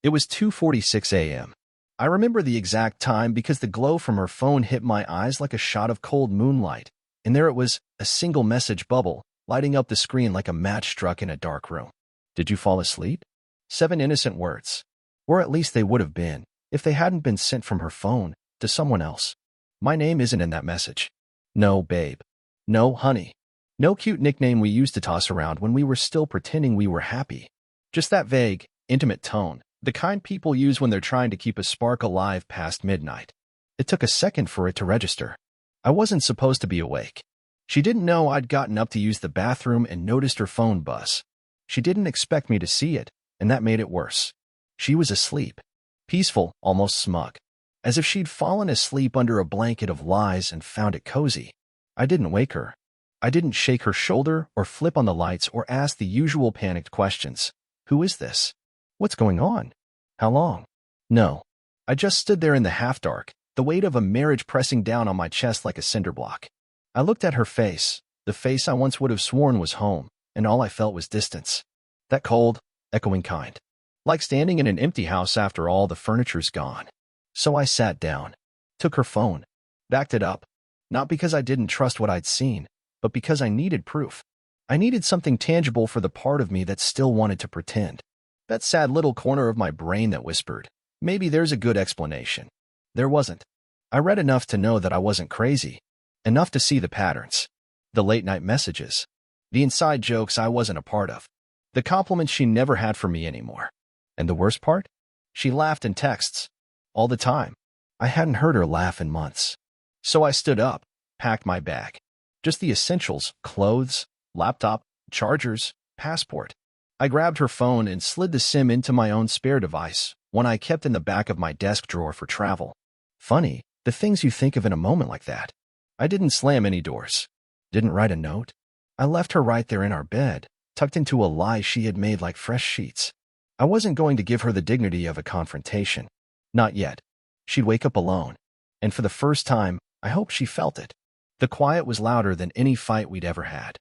It was 2:46 a.m. I remember the exact time because the glow from her phone hit my eyes like a shot of cold moonlight, and there it was, a single message bubble, lighting up the screen like a match struck in a dark room. Did you fall asleep? 7 innocent words. Or at least they would have been, if they hadn't been sent from her phone to someone else. My name isn't in that message. No, babe. No, honey. No cute nickname we used to toss around when we were still pretending we were happy. Just that vague, intimate tone, the kind people use when they're trying to keep a spark alive past midnight. It took a second for it to register. I wasn't supposed to be awake. She didn't know I'd gotten up to use the bathroom and noticed her phone buzz. She didn't expect me to see it, and that made it worse. She was asleep. Peaceful, almost smug. As if she'd fallen asleep under a blanket of lies and found it cozy. I didn't wake her. I didn't shake her shoulder or flip on the lights or ask the usual panicked questions. Who is this? What's going on? How long? No. I just stood there in the half-dark, the weight of a marriage pressing down on my chest like a cinder block. I looked at her face, the face I once would have sworn was home, and all I felt was distance. That cold, echoing kind. Like standing in an empty house after all the furniture's gone. So I sat down, took her phone, backed it up, not because I didn't trust what I'd seen, but because I needed proof. I needed something tangible for the part of me that still wanted to pretend. That sad little corner of my brain that whispered, maybe there's a good explanation. There wasn't. I read enough to know that I wasn't crazy. Enough to see the patterns. The late-night messages. The inside jokes I wasn't a part of. The compliments she never had for me anymore. And the worst part? She laughed in texts. All the time. I hadn't heard her laugh in months. So I stood up, packed my bag. Just the essentials, clothes, laptop, chargers, passport. I grabbed her phone and slid the SIM into my own spare device, one I kept in the back of my desk drawer for travel. Funny, the things you think of in a moment like that. I didn't slam any doors. Didn't write a note. I left her right there in our bed, tucked into a lie she had made like fresh sheets. I wasn't going to give her the dignity of a confrontation. Not yet. She'd wake up alone. And for the first time, I hoped she felt it. The quiet was louder than any fight we'd ever had.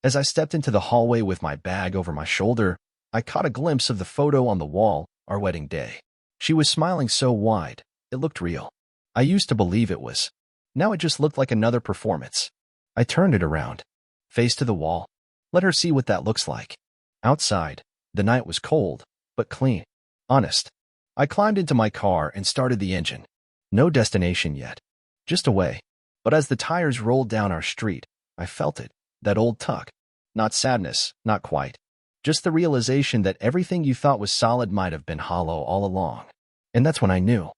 As I stepped into the hallway with my bag over my shoulder, I caught a glimpse of the photo on the wall, our wedding day. She was smiling so wide, it looked real. I used to believe it was. Now it just looked like another performance. I turned it around, face to the wall. Let her see what that looks like. Outside, the night was cold, but clean. Honest. I climbed into my car and started the engine. No destination yet. Just away. But as the tires rolled down our street, I felt it. That old tug. Not sadness, not quite. Just the realization that everything you thought was solid might have been hollow all along. And that's when I knew.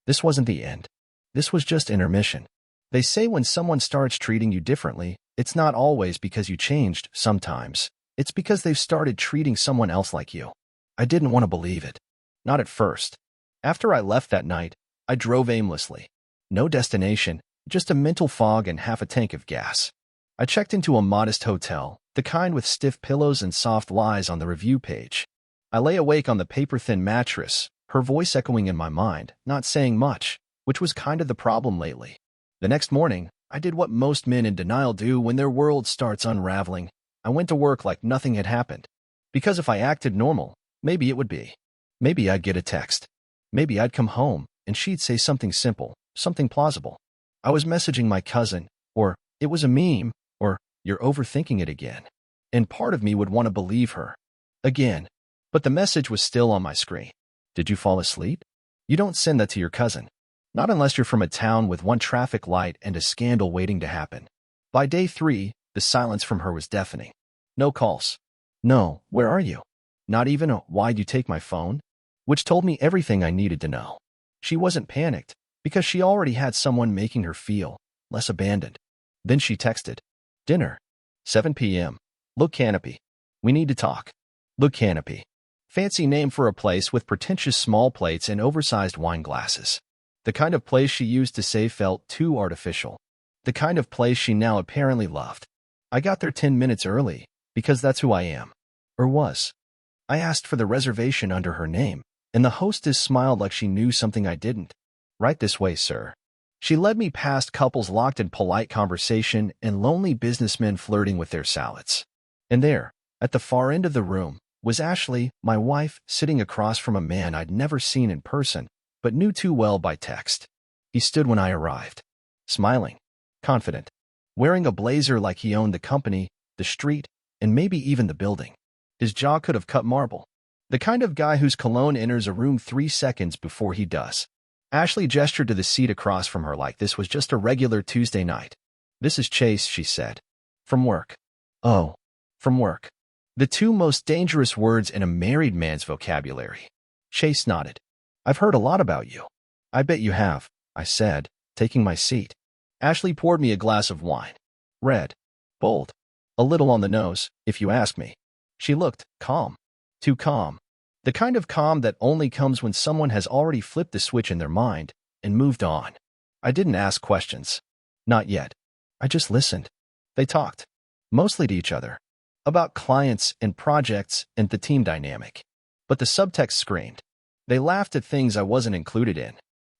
This wasn't the end. This was just intermission. They say when someone starts treating you differently, it's not always because you changed, sometimes. It's because they've started treating someone else like you. I didn't want to believe it. Not at first. After I left that night, I drove aimlessly. No destination, just a mental fog and half a tank of gas. I checked into a modest hotel, the kind with stiff pillows and soft lies on the review page. I lay awake on the paper-thin mattress, her voice echoing in my mind, not saying much, which was kind of the problem lately. The next morning, I did what most men in denial do when their world starts unraveling. I went to work like nothing had happened. Because if I acted normal, maybe it would be. Maybe I'd get a text. Maybe I'd come home, and she'd say something simple, something plausible. I was messaging my cousin, or it was a meme, or you're overthinking it again. And part of me would want to believe her. Again. But the message was still on my screen. Did you fall asleep? You don't send that to your cousin. Not unless you're from a town with one traffic light and a scandal waiting to happen. By day 3, the silence from her was deafening. No calls. No, where are you? Not even a why'd you take my phone? Which told me everything I needed to know. She wasn't panicked, because she already had someone making her feel less abandoned. Then she texted. Dinner. 7 p.m. Look Canopy. We need to talk. Look Canopy. Fancy name for a place with pretentious small plates and oversized wine glasses. The kind of place she used to say felt too artificial. The kind of place she now apparently loved. I got there 10 minutes early, because that's who I am. Or was. I asked for the reservation under her name, and the hostess smiled like she knew something I didn't. Right this way, sir. She led me past couples locked in polite conversation and lonely businessmen flirting with their salads. And there, at the far end of the room, was Ashley, my wife, sitting across from a man I'd never seen in person, but knew too well by text. He stood when I arrived, smiling, confident, wearing a blazer like he owned the company, the street, and maybe even the building. His jaw could have cut marble. The kind of guy whose cologne enters a room 3 seconds before he does. Ashley gestured to the seat across from her like this was just a regular Tuesday night. "This is Chase," she said. "From work." "Oh, from work." The two most dangerous words in a married man's vocabulary. Chase nodded. "I've heard a lot about you." "I bet you have," I said, taking my seat. Ashley poured me a glass of wine. Red. Bold. A little on the nose, if you ask me. She looked calm. Too calm. The kind of calm that only comes when someone has already flipped the switch in their mind and moved on. I didn't ask questions. Not yet. I just listened. They talked. Mostly to each other. About clients and projects and the team dynamic. But the subtext screamed. They laughed at things I wasn't included in.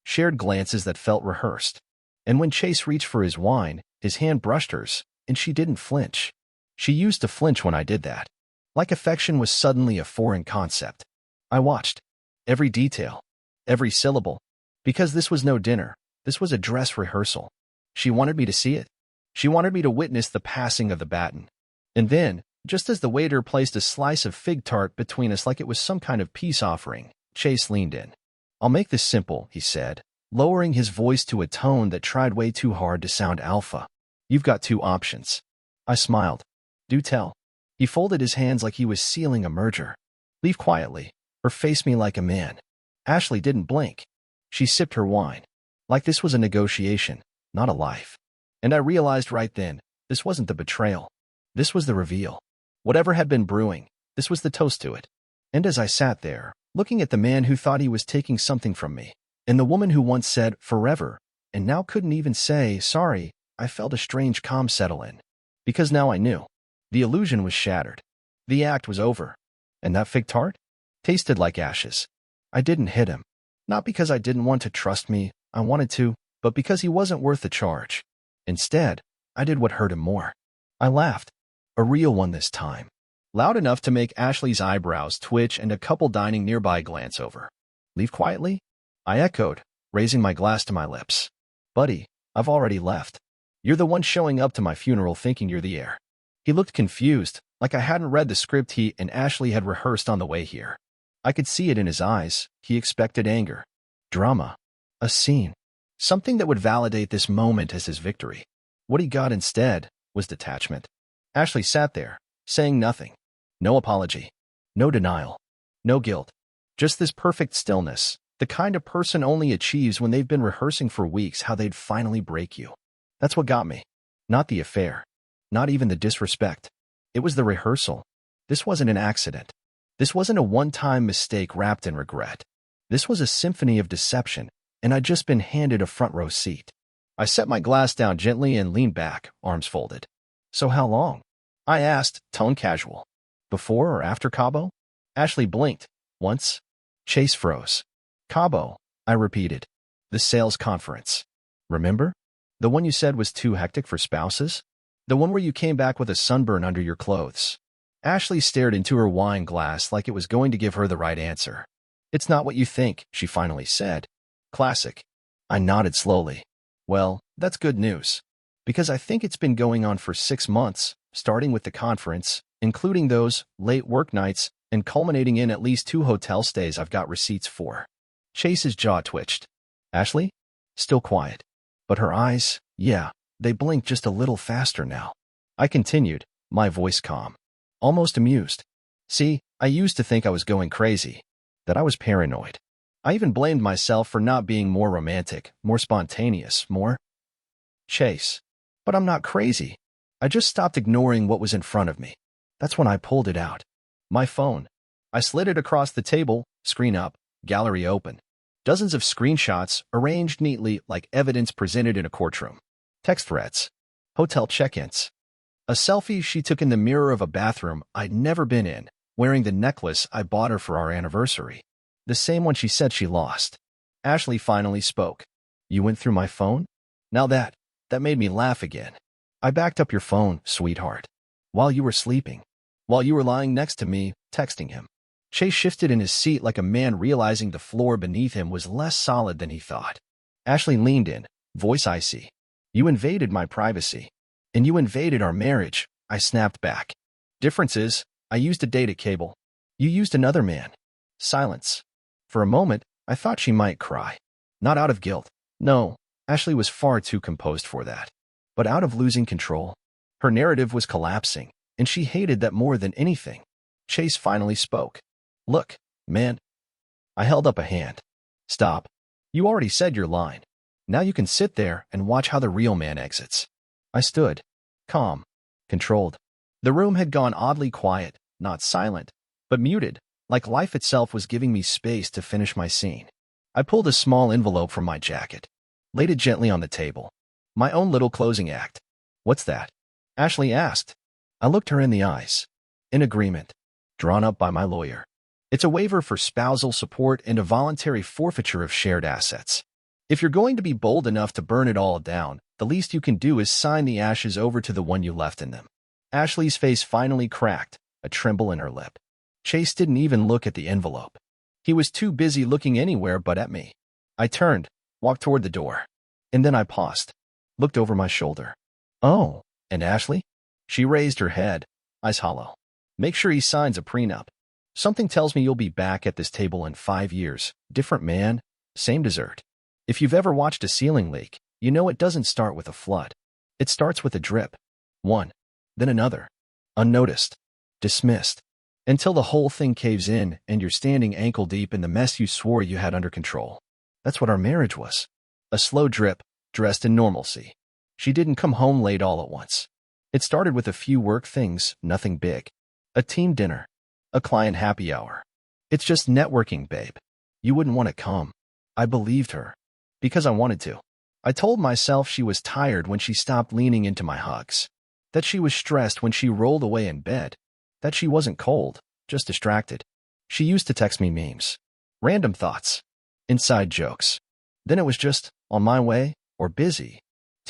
Shared glances that felt rehearsed. And when Chase reached for his wine, his hand brushed hers, and she didn't flinch. She used to flinch when I did that. Like affection was suddenly a foreign concept. I watched. Every detail. Every syllable. Because this was no dinner. This was a dress rehearsal. She wanted me to see it. She wanted me to witness the passing of the baton. And then, just as the waiter placed a slice of fig tart between us like it was some kind of peace offering, Chase leaned in. "I'll make this simple," he said, lowering his voice to a tone that tried way too hard to sound alpha. "You've got 2 options." I smiled. "Do tell." He folded his hands like he was sealing a merger. "Leave quietly, or face me like a man." Ashley didn't blink. She sipped her wine. Like this was a negotiation, not a life. And I realized right then, this wasn't the betrayal. This was the reveal. Whatever had been brewing, this was the toast to it. And as I sat there, looking at the man who thought he was taking something from me, and the woman who once said, "forever," and now couldn't even say, "sorry," I felt a strange calm settle in. Because now I knew. The illusion was shattered. The act was over. And that fig tart? Tasted like ashes. I didn't hit him. Not because I didn't want to trust me, I wanted to, but because he wasn't worth the charge. Instead, I did what hurt him more. I laughed. A real one this time. Loud enough to make Ashley's eyebrows twitch and a couple dining nearby glance over. "Leave quietly?" I echoed, raising my glass to my lips. "Buddy, I've already left. You're the one showing up to my funeral thinking you're the heir." He looked confused, like I hadn't read the script he and Ashley had rehearsed on the way here. I could see it in his eyes. He expected anger. Drama. A scene. Something that would validate this moment as his victory. What he got instead was detachment. Ashley sat there, saying nothing. No apology. No denial. No guilt. Just this perfect stillness, the kind of person only achieves when they've been rehearsing for weeks how they'd finally break you. That's what got me. Not the affair. Not even the disrespect. It was the rehearsal. This wasn't an accident. This wasn't a one-time mistake wrapped in regret. This was a symphony of deception, and I'd just been handed a front-row seat. I set my glass down gently and leaned back, arms folded. "So how long?" I asked, tone casual. "Before or after Cabo?" Ashley blinked. "Once." Chase froze. "Cabo," I repeated. "The sales conference. Remember? The one you said was too hectic for spouses? The one where you came back with a sunburn under your clothes." Ashley stared into her wine glass like it was going to give her the right answer. "It's not what you think," she finally said. "Classic." I nodded slowly. "Well, that's good news. Because I think it's been going on for 6 months, starting with the conference, including those late work nights, and culminating in at least 2 hotel stays I've got receipts for." Chase's jaw twitched. Ashley? Still quiet. But her eyes, yeah, they blinked just a little faster now. I continued, my voice calm. Almost amused. "See, I used to think I was going crazy. That I was paranoid. I even blamed myself for not being more romantic, more spontaneous, more Chase. But I'm not crazy. I just stopped ignoring what was in front of me. That's when I pulled it out. My phone. I slid it across the table, screen up, gallery open. Dozens of screenshots arranged neatly like evidence presented in a courtroom. Text threads. Hotel check-ins. A selfie she took in the mirror of a bathroom I'd never been in, wearing the necklace I bought her for our anniversary. The same one she said she lost. Ashley finally spoke. "You went through my phone?" Now that made me laugh again. "I backed up your phone, sweetheart. While you were sleeping. while you were lying next to me, texting him. Chase shifted in his seat like a man realizing the floor beneath him was less solid than he thought. Ashley leaned in, voice icy. You invaded my privacy. And you invaded our marriage, I snapped back. Difference is, I used a data cable. You used another man. Silence. For a moment, I thought she might cry. Not out of guilt. No, Ashley was far too composed for that. But out of losing control. Her narrative was collapsing, and she hated that more than anything. Chase finally spoke. Look, man. I held up a hand. Stop. You already said your line. Now you can sit there and watch how the real man exits. I stood. Calm. Controlled. The room had gone oddly quiet, not silent, but muted, like life itself was giving me space to finish my scene. I pulled a small envelope from my jacket. Laid it gently on the table. My own little closing act. What's that? Ashley asked. I looked her in the eyes. An agreement. Drawn up by my lawyer. It's a waiver for spousal support and a voluntary forfeiture of shared assets. If you're going to be bold enough to burn it all down, the least you can do is sign the ashes over to the one you left in them. Ashley's face finally cracked, a tremble in her lip. Chase didn't even look at the envelope. He was too busy looking anywhere but at me. I turned, walked toward the door. And then I paused. Looked over my shoulder. Oh, and Ashley? She raised her head, eyes hollow. Make sure he signs a prenup. Something tells me you'll be back at this table in 5 years. Different man, same dessert. If you've ever watched a ceiling leak, you know it doesn't start with a flood. It starts with a drip. One, then another. Unnoticed. Dismissed. Until the whole thing caves in and you're standing ankle deep in the mess you swore you had under control. That's what our marriage was. A slow drip, dressed in normalcy. She didn't come home late all at once. It started with a few work things, nothing big. A team dinner. A client happy hour. It's just networking, babe. You wouldn't want to come. I believed her. Because I wanted to. I told myself she was tired when she stopped leaning into my hugs. That she was stressed when she rolled away in bed. That she wasn't cold, just distracted. She used to text me memes. Random thoughts. Inside jokes. Then it was just, on my way, or busy.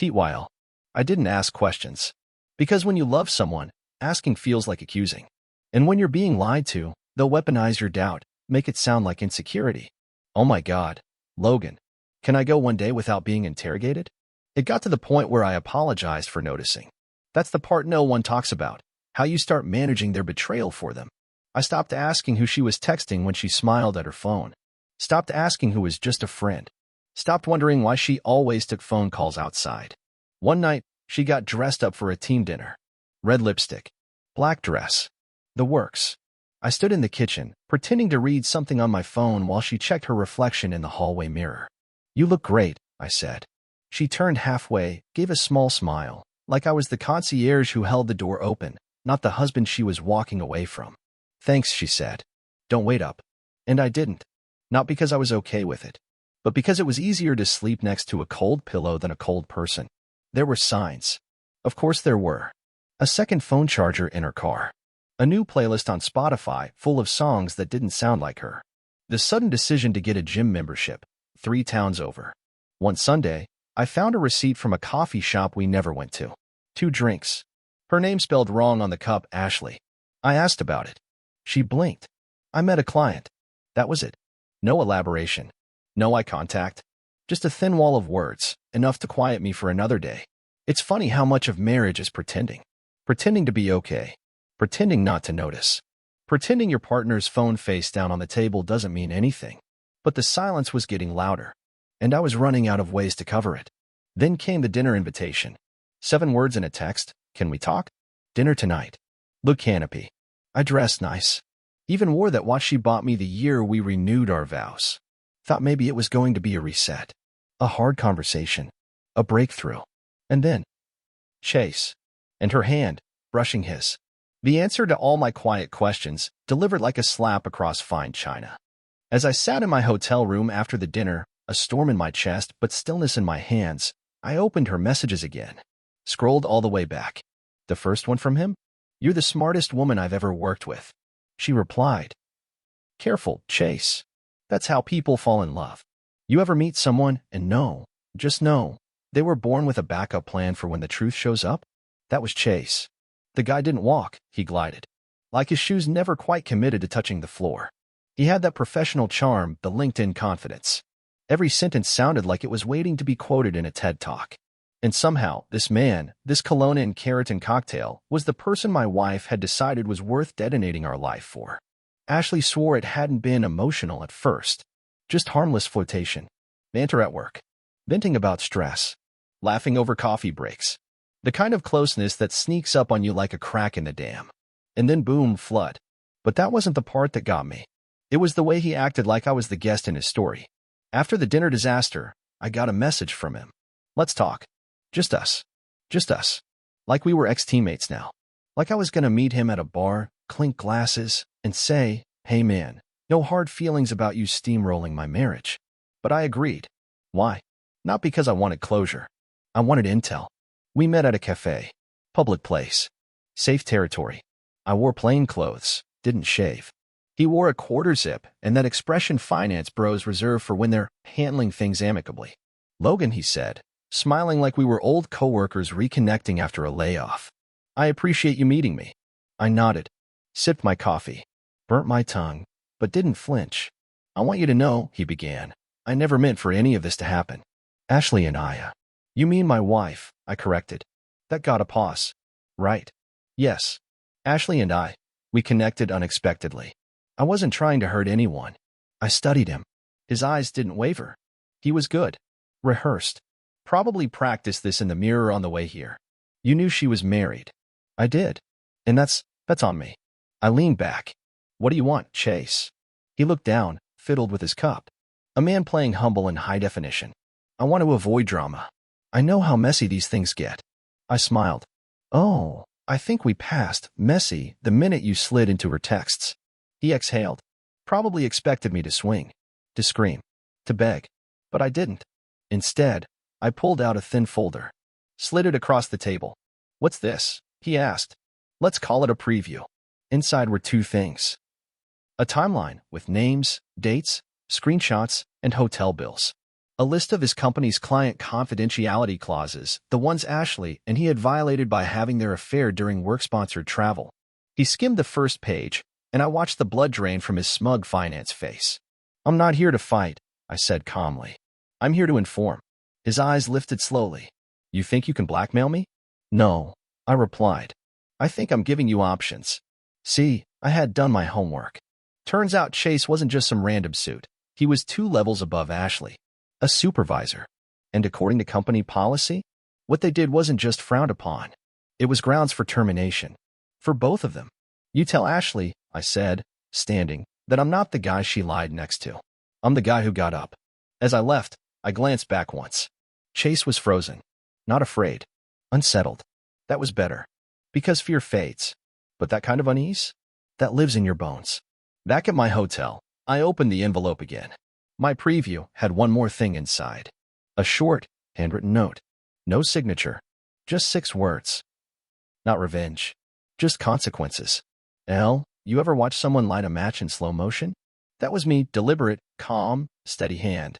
While I didn't ask questions. Because when you love someone, asking feels like accusing. And when you're being lied to, they'll weaponize your doubt, make it sound like insecurity. Oh my God, Logan. Can I go one day without being interrogated? It got to the point where I apologized for noticing. That's the part no one talks about, how you start managing their betrayal for them. I stopped asking who she was texting when she smiled at her phone. Stopped asking who was just a friend. Stopped wondering why she always took phone calls outside. One night, she got dressed up for a team dinner. Red lipstick. Black dress. The works. I stood in the kitchen, pretending to read something on my phone while she checked her reflection in the hallway mirror. You look great, I said. She turned halfway, gave a small smile, like I was the concierge who held the door open, not the husband she was walking away from. Thanks, she said. Don't wait up. And I didn't. Not because I was okay with it, but because it was easier to sleep next to a cold pillow than a cold person. There were signs. Of course there were. A second phone charger in her car. A new playlist on Spotify full of songs that didn't sound like her. The sudden decision to get a gym membership, 3 towns over. One Sunday, I found a receipt from a coffee shop we never went to. 2 drinks. Her name spelled wrong on the cup, Ashley. I asked about it. She blinked. I met a client. That was it. No elaboration. No eye contact. Just a thin wall of words, enough to quiet me for another day. It's funny how much of marriage is pretending. Pretending to be okay. Pretending not to notice. Pretending your partner's phone face down on the table doesn't mean anything. But the silence was getting louder, and I was running out of ways to cover it. Then came the dinner invitation. 7 words in a text. Can we talk? Dinner tonight. Look canopy. I dressed nice. Even wore that watch she bought me the year we renewed our vows. Thought maybe it was going to be a reset. A hard conversation. A breakthrough. And then, Chase. And her hand, brushing his. The answer to all my quiet questions, delivered like a slap across fine china. As I sat in my hotel room after the dinner, a storm in my chest but stillness in my hands, I opened her messages again. Scrolled all the way back. The first one from him? You're the smartest woman I've ever worked with. She replied. Careful, Chase. That's how people fall in love. You ever meet someone and know, just know, they were born with a backup plan for when the truth shows up? That was Chase. The guy didn't walk, he glided. like his shoes never quite committed to touching the floor. He had that professional charm, the LinkedIn confidence. Every sentence sounded like it was waiting to be quoted in a TED Talk. And somehow, this man, this Kelowna and keratin cocktail, was the person my wife had decided was worth detonating our life for. Ashley swore it hadn't been emotional at first. Just harmless flirtation. Banter at work. Venting about stress. Laughing over coffee breaks. The kind of closeness that sneaks up on you like a crack in the dam. And then boom, flood. But that wasn't the part that got me. It was the way he acted like I was the guest in his story. After the dinner disaster, I got a message from him. Let's talk. Just us. Just us. Like we were ex-teammates now. Like I was gonna meet him at a bar, clink glasses, and say, hey man, no hard feelings about you steamrolling my marriage. But I agreed. Why? Not because I wanted closure. I wanted intel. We met at a cafe. Public place. Safe territory. I wore plain clothes, didn't shave. He wore a quarter zip and that expression finance bros reserve for when they're handling things amicably. Logan, he said, smiling like we were old coworkers reconnecting after a layoff. I appreciate you meeting me. I nodded, sipped my coffee, burnt my tongue, but didn't flinch. I want you to know, he began, I never meant for any of this to happen. Ashley and I. You mean my wife, I corrected. That got a pause. Right. Yes. Ashley and I. We connected unexpectedly. I wasn't trying to hurt anyone. I studied him. His eyes didn't waver. He was good. Rehearsed. Probably practiced this in the mirror on the way here. You knew she was married. I did. And that's on me. I leaned back. What do you want, Chase? He looked down, fiddled with his cup. A man playing humble in high definition. I want to avoid drama. I know how messy these things get. I smiled. Oh, I think we passed messy the minute you slid into her texts. He exhaled. Probably expected me to swing, to scream, to beg. But I didn't. Instead, I pulled out a thin folder, slid it across the table. What's this? He asked. Let's call it a preview. Inside were two things. A timeline with names, dates, screenshots, and hotel bills. A list of his company's client confidentiality clauses, the ones Ashley and he had violated by having their affair during work-sponsored travel. He skimmed the first page, and I watched the blood drain from his smug finance face. I'm not here to fight, I said calmly. I'm here to inform. His eyes lifted slowly. You think you can blackmail me? No, I replied. I think I'm giving you options. See, I had done my homework. Turns out Chase wasn't just some random suit. He was 2 levels above Ashley. A supervisor. And according to company policy, what they did wasn't just frowned upon. It was grounds for termination. For both of them. You tell Ashley, I said, standing, that I'm not the guy she lied next to. I'm the guy who got up. As I left, I glanced back once. Chase was frozen. Not afraid. Unsettled. That was better. Because fear fades. But that kind of unease? That lives in your bones. Back at my hotel, I opened the envelope again. My preview had one more thing inside. A short, handwritten note. No signature. Just 6 words. Not revenge. Just consequences. L, you ever watch someone light a match in slow motion? That was me, deliberate, calm, steady hand.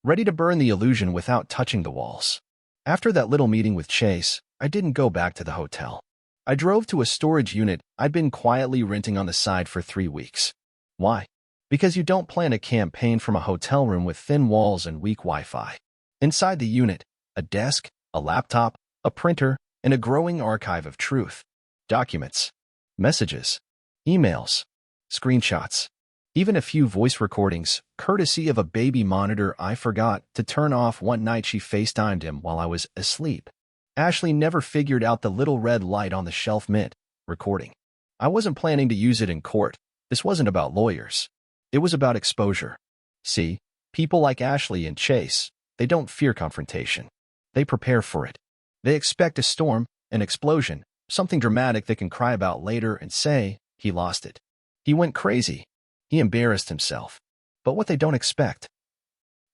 Ready to burn the illusion without touching the walls. After that little meeting with Chase, I didn't go back to the hotel. I drove to a storage unit I'd been quietly renting on the side for 3 weeks. Why? Because you don't plan a campaign from a hotel room with thin walls and weak Wi-Fi. Inside the unit, a desk, a laptop, a printer, and a growing archive of truth. Documents, messages, emails, screenshots, even a few voice recordings, courtesy of a baby monitor I forgot to turn off one night she FaceTimed him while I was asleep. Ashley never figured out the little red light on the shelf meant recording. I wasn't planning to use it in court. This wasn't about lawyers. It was about exposure. See, people like Ashley and Chase, they don't fear confrontation. They prepare for it. They expect a storm, an explosion, something dramatic they can cry about later and say, he lost it. He went crazy. He embarrassed himself. But what they don't expect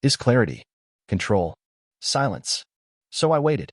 is clarity, control, silence. So I waited.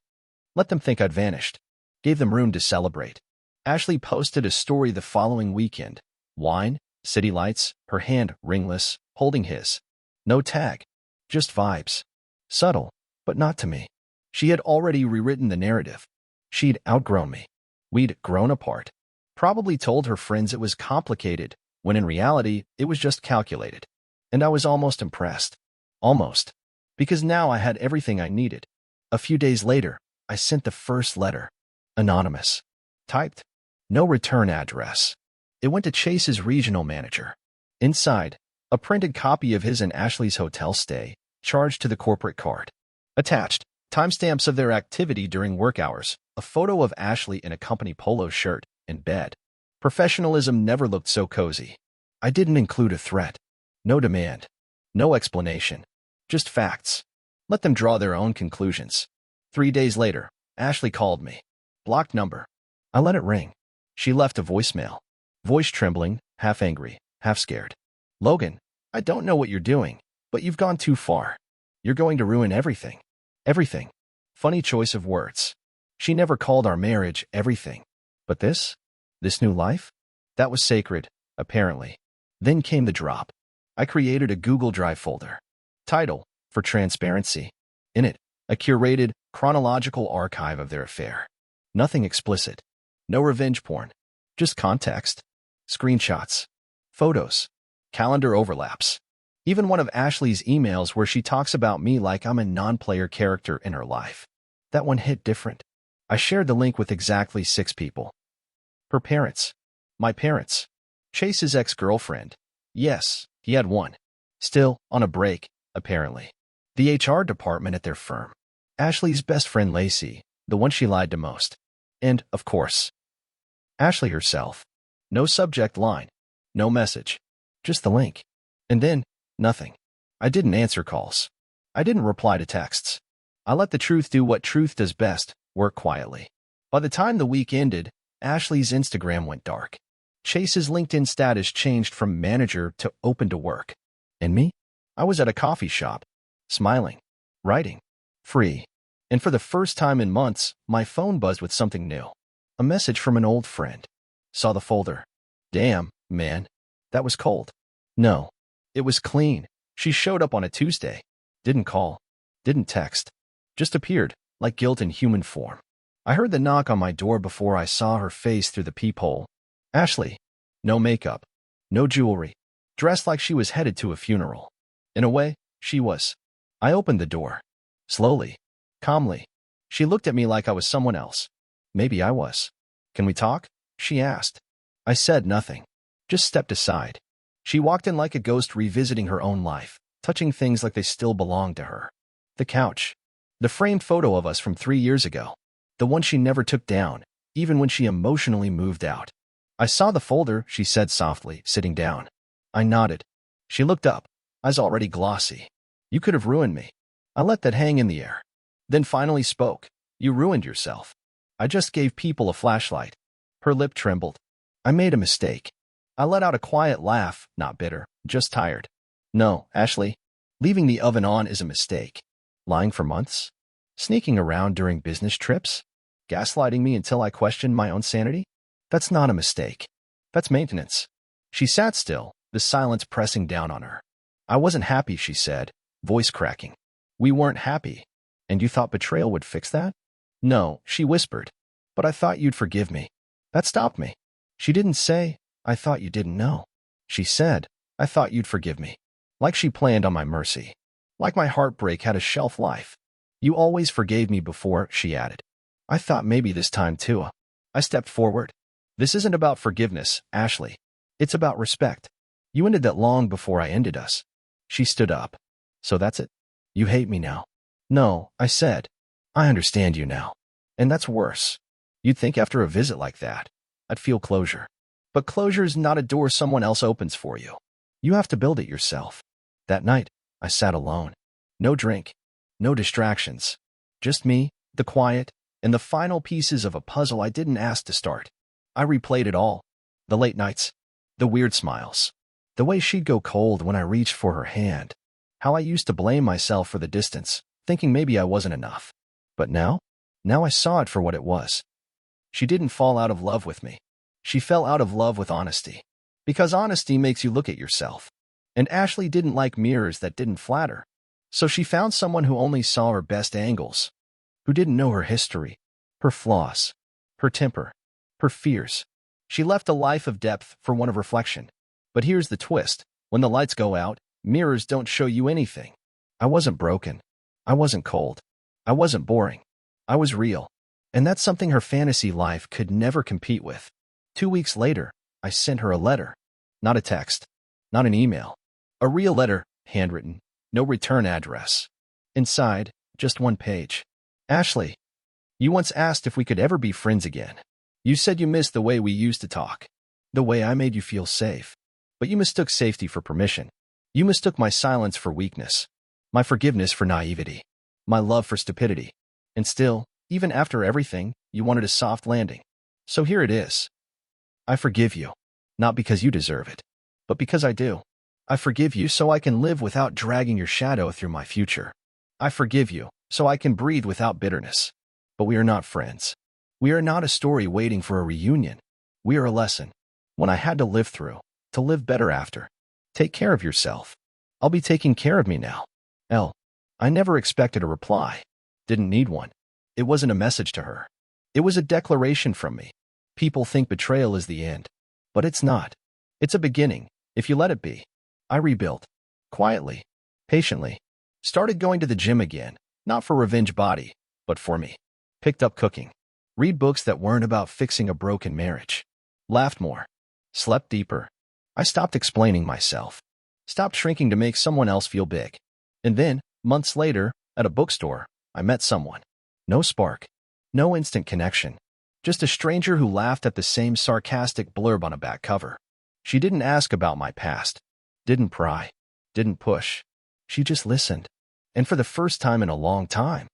Let them think I'd vanished. Gave them room to celebrate. Ashley posted a story the following weekend. Wine, city lights, her hand ringless, holding his. No tag. Just vibes. Subtle, but not to me. She had already rewritten the narrative. She'd outgrown me. We'd grown apart. Probably told her friends it was complicated, when in reality, it was just calculated. And I was almost impressed. Almost. Because now I had everything I needed. A few days later, I sent the first letter. Anonymous. Typed. No return address. It went to Chase's regional manager. Inside, a printed copy of his and Ashley's hotel stay, charged to the corporate card. Attached, timestamps of their activity during work hours, a photo of Ashley in a company polo shirt, in bed. Professionalism never looked so cozy. I didn't include a threat. No demand. No explanation. Just facts. Let them draw their own conclusions. 3 days later, Ashley called me. Blocked number. I let it ring. She left a voicemail. Voice trembling, half angry, half scared. Logan, I don't know what you're doing, but you've gone too far. You're going to ruin everything. Everything. Funny choice of words. She never called our marriage everything. But this new life? That was sacred, apparently. Then came the drop. I created a Google Drive folder. Title, for transparency. In it, a curated, chronological archive of their affair. Nothing explicit. No revenge porn. Just context. Screenshots. Photos. Calendar overlaps. Even one of Ashley's emails where she talks about me like I'm a non-player character in her life. That one hit different. I shared the link with exactly 6 people. Her parents. My parents. Chase's ex-girlfriend. Yes, he had one. Still, on a break, apparently. The HR department at their firm. Ashley's best friend Lacey, the one she lied to most. And, of course, Ashley herself. No subject line. No message. Just the link. And then, nothing. I didn't answer calls. I didn't reply to texts. I let the truth do what truth does best, work quietly. By the time the week ended, Ashley's Instagram went dark. Chase's LinkedIn status changed from manager to open to work. And me? I was at a coffee shop, smiling, writing, free. And for the first time in months, my phone buzzed with something new. A message from an old friend. Saw the folder. Damn, man. That was cold. No. It was clean. She showed up on a Tuesday. Didn't call. Didn't text. Just appeared, like guilt in human form. I heard the knock on my door before I saw her face through the peephole. Ashley. No makeup. No jewelry. Dressed like she was headed to a funeral. In a way, she was. I opened the door. Slowly. Calmly. She looked at me like I was someone else. Maybe I was. Can we talk? She asked. I said nothing. Just stepped aside. She walked in like a ghost revisiting her own life, touching things like they still belonged to her. The couch. The framed photo of us from 3 years ago. The one she never took down, even when she emotionally moved out. I saw the folder, she said softly, sitting down. I nodded. She looked up, eyes already glossy. You could have ruined me. I let that hang in the air. Then finally spoke. You ruined yourself. I just gave people a flashlight. Her lip trembled. I made a mistake. I let out a quiet laugh, not bitter, just tired. No, Ashley. Leaving the oven on is a mistake. Lying for months? Sneaking around during business trips? Gaslighting me until I questioned my own sanity? That's not a mistake. That's maintenance. She sat still, the silence pressing down on her. I wasn't happy, she said, voice cracking. We weren't happy. And you thought betrayal would fix that? No, she whispered. But I thought you'd forgive me. That stopped me. She didn't say, I thought you didn't know. She said, I thought you'd forgive me. Like she planned on my mercy. Like my heartbreak had a shelf life. You always forgave me before, she added. I thought maybe this time too. I stepped forward. This isn't about forgiveness, Ashley. It's about respect. You ended that long before I ended us. She stood up. So that's it? You hate me now? No, I said. I understand you now. And that's worse. You'd think after a visit like that, I'd feel closure. But closure's not a door someone else opens for you. You have to build it yourself. That night, I sat alone. No drink. No distractions. Just me, the quiet, and the final pieces of a puzzle I didn't ask to start. I replayed it all. The late nights. The weird smiles. The way she'd go cold when I reached for her hand. How I used to blame myself for the distance, thinking maybe I wasn't enough. But now I saw it for what it was. She didn't fall out of love with me. She fell out of love with honesty. Because honesty makes you look at yourself. And Ashley didn't like mirrors that didn't flatter. So she found someone who only saw her best angles. Who didn't know her history, her flaws, her temper, her fears. She left a life of depth for one of reflection. But here's the twist. When the lights go out, mirrors don't show you anything. I wasn't broken. I wasn't cold. I wasn't boring. I was real. And that's something her fantasy life could never compete with. 2 weeks later, I sent her a letter. Not a text. Not an email. A real letter, handwritten. No return address. Inside, just one page. Ashley, you once asked if we could ever be friends again. You said you missed the way we used to talk. The way I made you feel safe. But you mistook safety for permission. You mistook my silence for weakness. My forgiveness for naivety. My love for stupidity. And still, even after everything, you wanted a soft landing. So here it is. I forgive you. Not because you deserve it, but because I do. I forgive you so I can live without dragging your shadow through my future. I forgive you so I can breathe without bitterness. But we are not friends. We are not a story waiting for a reunion. We are a lesson. One I had to live through, to live better after. Take care of yourself. I'll be taking care of me now. L. I never expected a reply. Didn't need one. It wasn't a message to her. It was a declaration from me. People think betrayal is the end. But it's not. It's a beginning, if you let it be. I rebuilt. Quietly. Patiently. Started going to the gym again, not for revenge body, but for me. Picked up cooking. Read books that weren't about fixing a broken marriage. Laughed more. Slept deeper. I stopped explaining myself. Stopped shrinking to make someone else feel big. And then, months later, at a bookstore, I met someone. No spark. No instant connection. Just a stranger who laughed at the same sarcastic blurb on a back cover. She didn't ask about my past. Didn't pry. Didn't push. She just listened. And for the first time in a long time.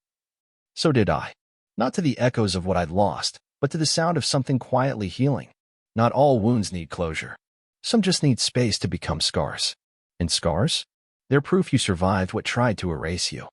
So did I. Not to the echoes of what I'd lost, but to the sound of something quietly healing. Not all wounds need closure. Some just need space to become scars. And scars? They're proof you survived what tried to erase you.